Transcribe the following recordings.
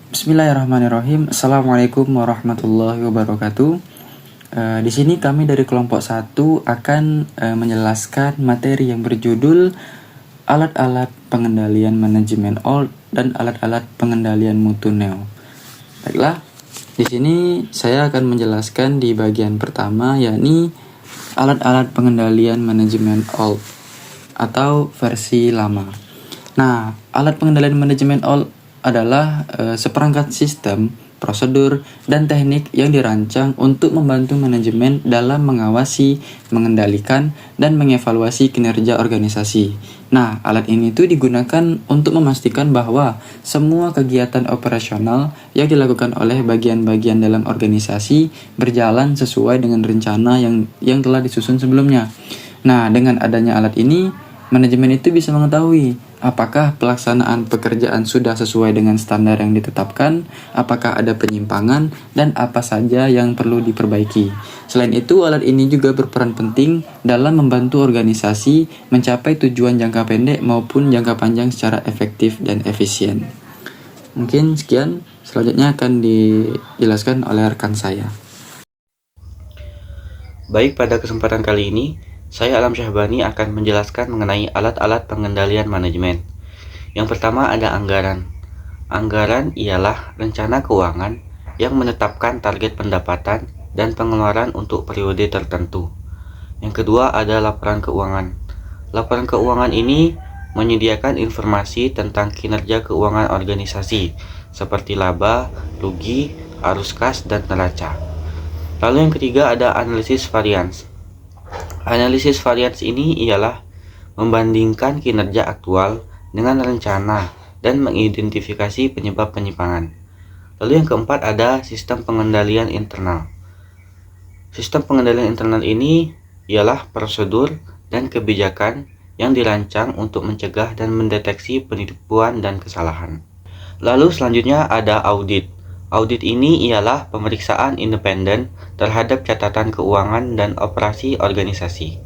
Bismillahirrahmanirrahim. Assalamualaikum warahmatullahi wabarakatuh. Di sini kami dari kelompok 1 akan menjelaskan materi yang berjudul alat-alat pengendalian manajemen old dan alat-alat pengendalian mutu neo. Baiklah, di sini saya akan menjelaskan di bagian pertama, yakni alat-alat pengendalian manajemen old atau versi lama. Nah, alat pengendalian manajemen old adalah seperangkat sistem, prosedur, dan teknik yang dirancang untuk membantu manajemen dalam mengawasi, mengendalikan, dan mengevaluasi kinerja organisasi. Nah, alat ini tuh digunakan untuk memastikan bahwa semua kegiatan operasional yang dilakukan oleh bagian-bagian dalam organisasi berjalan sesuai dengan rencana yang telah disusun sebelumnya. Nah, dengan adanya alat ini, manajemen itu bisa mengetahui apakah pelaksanaan pekerjaan sudah sesuai dengan standar yang ditetapkan, apakah ada penyimpangan, dan apa saja yang perlu diperbaiki. Selain itu, alat ini juga berperan penting dalam membantu organisasi mencapai tujuan jangka pendek maupun jangka panjang secara efektif dan efisien. Mungkin sekian, selanjutnya akan dijelaskan oleh rekan saya. Baik, pada kesempatan kali ini, saya Alam Syahbani akan menjelaskan mengenai alat-alat pengendalian manajemen. Yang pertama ada anggaran. Anggaran ialah rencana keuangan yang menetapkan target pendapatan dan pengeluaran untuk periode tertentu. Yang kedua ada laporan keuangan. Laporan keuangan ini menyediakan informasi tentang kinerja keuangan organisasi seperti laba, rugi, arus kas, dan neraca. Lalu yang ketiga ada analisis varians. Analisis varians ini ialah membandingkan kinerja aktual dengan rencana dan mengidentifikasi penyebab penyimpangan. Lalu yang keempat ada sistem pengendalian internal. Sistem pengendalian internal ini ialah prosedur dan kebijakan yang dirancang untuk mencegah dan mendeteksi penipuan dan kesalahan. Lalu selanjutnya ada audit. Audit ini ialah pemeriksaan independen terhadap catatan keuangan dan operasi organisasi.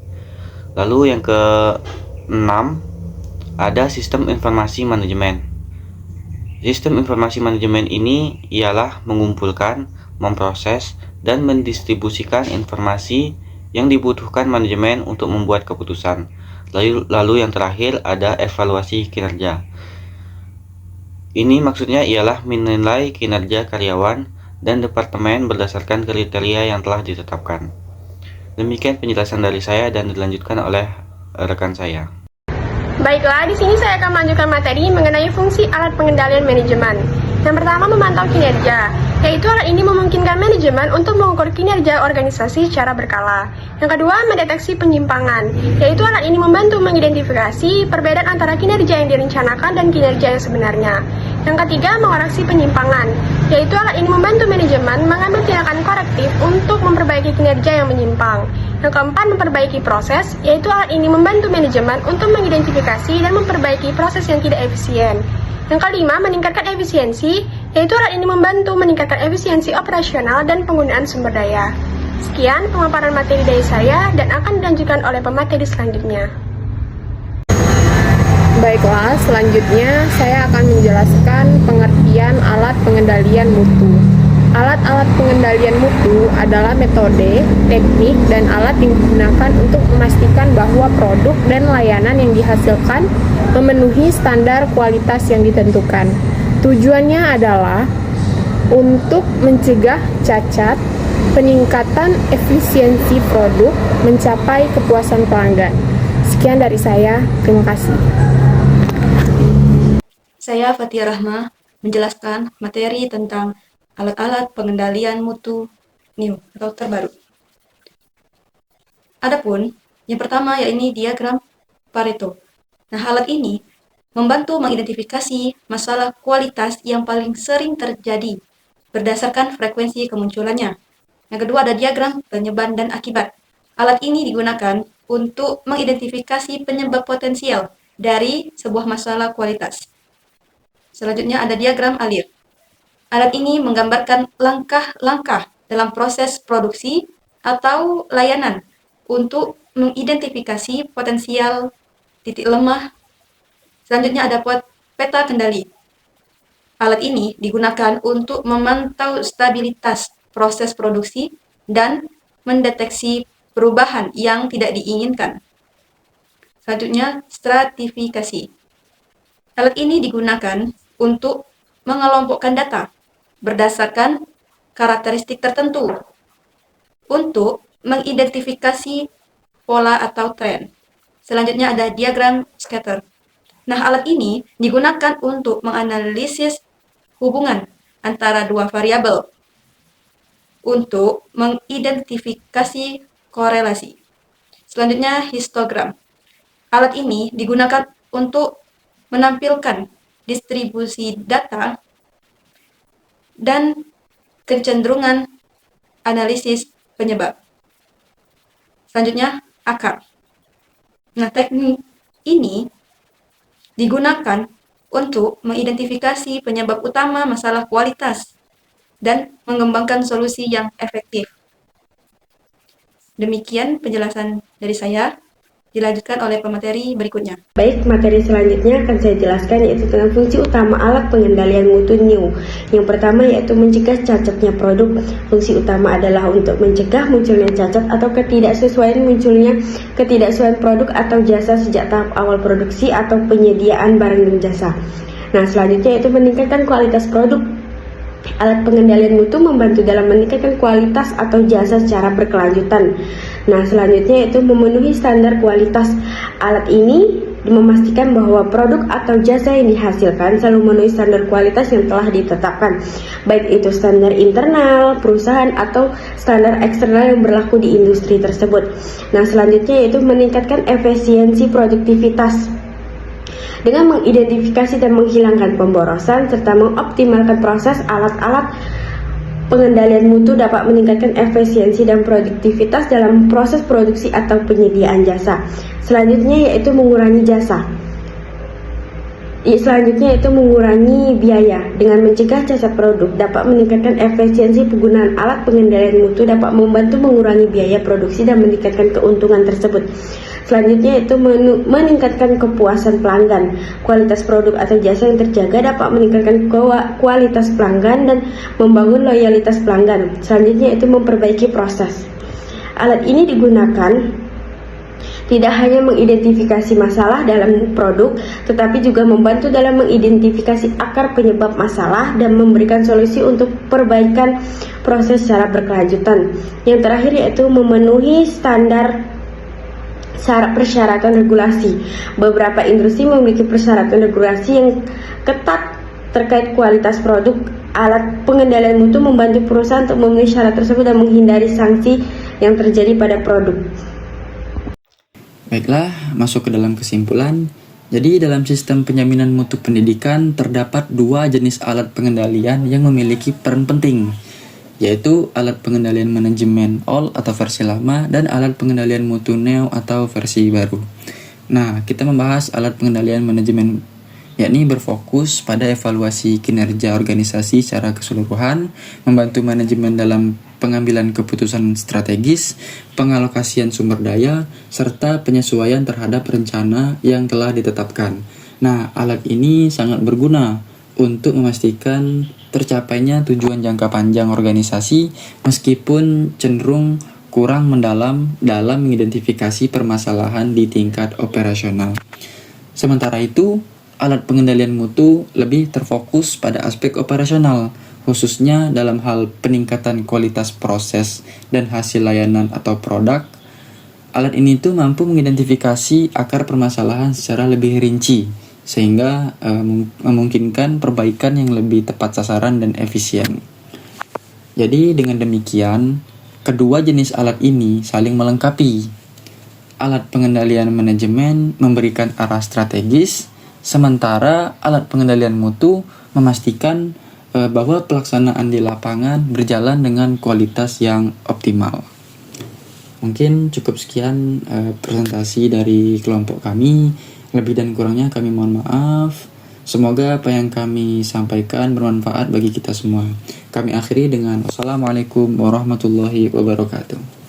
Lalu yang ke-6 ada sistem informasi manajemen. Sistem informasi manajemen ini ialah mengumpulkan, memproses, dan mendistribusikan informasi yang dibutuhkan manajemen untuk membuat keputusan. Lalu yang terakhir ada evaluasi kinerja. Ini maksudnya ialah menilai kinerja karyawan dan departemen berdasarkan kriteria yang telah ditetapkan. Demikian penjelasan dari saya dan dilanjutkan oleh rekan saya. Baiklah, di sini saya akan melanjutkan materi mengenai fungsi alat pengendalian manajemen. Yang pertama, memantau kinerja, yaitu alat ini memungkinkan manajemen untuk mengukur kinerja organisasi secara berkala. Yang kedua, mendeteksi penyimpangan, yaitu alat ini membantu mengidentifikasi perbedaan antara kinerja yang direncanakan dan kinerja yang sebenarnya. Yang ketiga, mengoreksi penyimpangan, yaitu alat ini membantu manajemen mengambil tindakan korektif untuk memperbaiki kinerja yang menyimpang. Yang keempat, memperbaiki proses, yaitu alat ini membantu manajemen untuk mengidentifikasi dan memperbaiki proses yang tidak efisien. Yang kelima, meningkatkan efisiensi, yaitu alat ini membantu meningkatkan efisiensi operasional dan penggunaan sumber daya. Sekian pemaparan materi dari saya dan akan dilanjutkan oleh pemateri selanjutnya. Baiklah, selanjutnya saya akan menjelaskan pengertian alat pengendalian mutu. Alat-alat pengendalian mutu adalah metode, teknik, dan alat yang digunakan untuk memastikan bahwa produk dan layanan yang dihasilkan memenuhi standar kualitas yang ditentukan. Tujuannya adalah untuk mencegah cacat, peningkatan efisiensi produk, mencapai kepuasan pelanggan. Sekian dari saya, terima kasih. Saya Fatia Rahma menjelaskan materi tentang alat-alat pengendalian mutu new atau terbaru. Adapun yang pertama yakni diagram Pareto. Nah, alat ini membantu mengidentifikasi masalah kualitas yang paling sering terjadi berdasarkan frekuensi kemunculannya. Yang kedua ada diagram penyebab dan akibat. Alat ini digunakan untuk mengidentifikasi penyebab potensial dari sebuah masalah kualitas. Selanjutnya ada diagram alir. Alat ini menggambarkan langkah-langkah dalam proses produksi atau layanan untuk mengidentifikasi potensial titik lemah. Selanjutnya ada peta kendali. Alat ini digunakan untuk memantau stabilitas proses produksi dan mendeteksi perubahan yang tidak diinginkan. Selanjutnya, stratifikasi. Alat ini digunakan untuk mengelompokkan data berdasarkan karakteristik tertentu untuk mengidentifikasi pola atau tren. Selanjutnya ada diagram scatter. Nah, alat ini digunakan untuk menganalisis hubungan antara dua variabel untuk mengidentifikasi korelasi. Selanjutnya, histogram. Alat ini digunakan untuk menampilkan distribusi data dan kecenderungan analisis penyebab. Selanjutnya, akar. Nah, teknik ini digunakan untuk mengidentifikasi penyebab utama masalah kualitas dan mengembangkan solusi yang efektif. Demikian penjelasan dari saya. Dilanjutkan oleh pemateri berikutnya. Baik, materi selanjutnya akan saya jelaskan yaitu tentang fungsi utama alat pengendalian mutu new. Yang pertama yaitu mencegah cacatnya produk. Fungsi utama adalah untuk mencegah munculnya cacat atau ketidaksesuaian produk atau jasa sejak tahap awal produksi atau penyediaan barang dan jasa. Nah, selanjutnya yaitu meningkatkan kualitas produk. Alat pengendalian mutu membantu dalam meningkatkan kualitas atau jasa secara berkelanjutan. Nah, selanjutnya yaitu memenuhi standar kualitas. Alat ini memastikan bahwa produk atau jasa yang dihasilkan selalu memenuhi standar kualitas yang telah ditetapkan, baik itu standar internal perusahaan atau standar eksternal yang berlaku di industri tersebut. Nah, selanjutnya yaitu meningkatkan efisiensi produktivitas dengan mengidentifikasi dan menghilangkan pemborosan serta mengoptimalkan proses. Alat-alat pengendalian mutu dapat meningkatkan efisiensi dan produktivitas dalam proses produksi atau penyediaan jasa. Selanjutnya yaitu mengurangi biaya dengan mencegah cacat produk, dapat meningkatkan efisiensi penggunaan alat pengendalian mutu, dapat membantu mengurangi biaya produksi dan meningkatkan keuntungan tersebut. Selanjutnya yaitu meningkatkan kepuasan pelanggan. Kualitas produk atau jasa yang terjaga dapat meningkatkan kualitas pelanggan dan membangun loyalitas pelanggan. Selanjutnya yaitu memperbaiki proses. Alat ini digunakan tidak hanya mengidentifikasi masalah dalam produk, tetapi juga membantu dalam mengidentifikasi akar penyebab masalah dan memberikan solusi untuk perbaikan proses secara berkelanjutan. Yang terakhir yaitu memenuhi standar persyaratan regulasi. Beberapa industri memiliki persyaratan regulasi yang ketat terkait kualitas produk. Alat pengendalian mutu membantu perusahaan untuk memenuhi syarat tersebut dan menghindari sanksi yang terjadi pada produk. Baiklah, masuk ke dalam kesimpulan. Jadi dalam sistem penjaminan mutu pendidikan terdapat dua jenis alat pengendalian yang memiliki peran penting, yaitu alat pengendalian manajemen old atau versi lama dan alat pengendalian mutu new atau versi baru. Nah, kita membahas alat pengendalian manajemen, yakni berfokus pada evaluasi kinerja organisasi secara keseluruhan, membantu manajemen dalam pengambilan keputusan strategis, pengalokasian sumber daya, serta penyesuaian terhadap rencana yang telah ditetapkan. Nah, alat ini sangat berguna untuk memastikan tercapainya tujuan jangka panjang organisasi meskipun cenderung kurang mendalam dalam mengidentifikasi permasalahan di tingkat operasional. Sementara itu, alat pengendalian mutu lebih terfokus pada aspek operasional, khususnya dalam hal peningkatan kualitas proses dan hasil layanan atau produk. Alat ini tuh mampu mengidentifikasi akar permasalahan secara lebih rinci, sehingga memungkinkan perbaikan yang lebih tepat sasaran dan efisien. Jadi dengan demikian, kedua jenis alat ini saling melengkapi. Alat pengendalian manajemen memberikan arah strategis, sementara alat pengendalian mutu memastikan bahwa pelaksanaan di lapangan berjalan dengan kualitas yang optimal. Mungkin cukup sekian presentasi dari kelompok kami. Lebih dan kurangnya kami mohon maaf. Semoga apa yang kami sampaikan bermanfaat bagi kita semua. Kami akhiri dengan wassalamualaikum warahmatullahi wabarakatuh.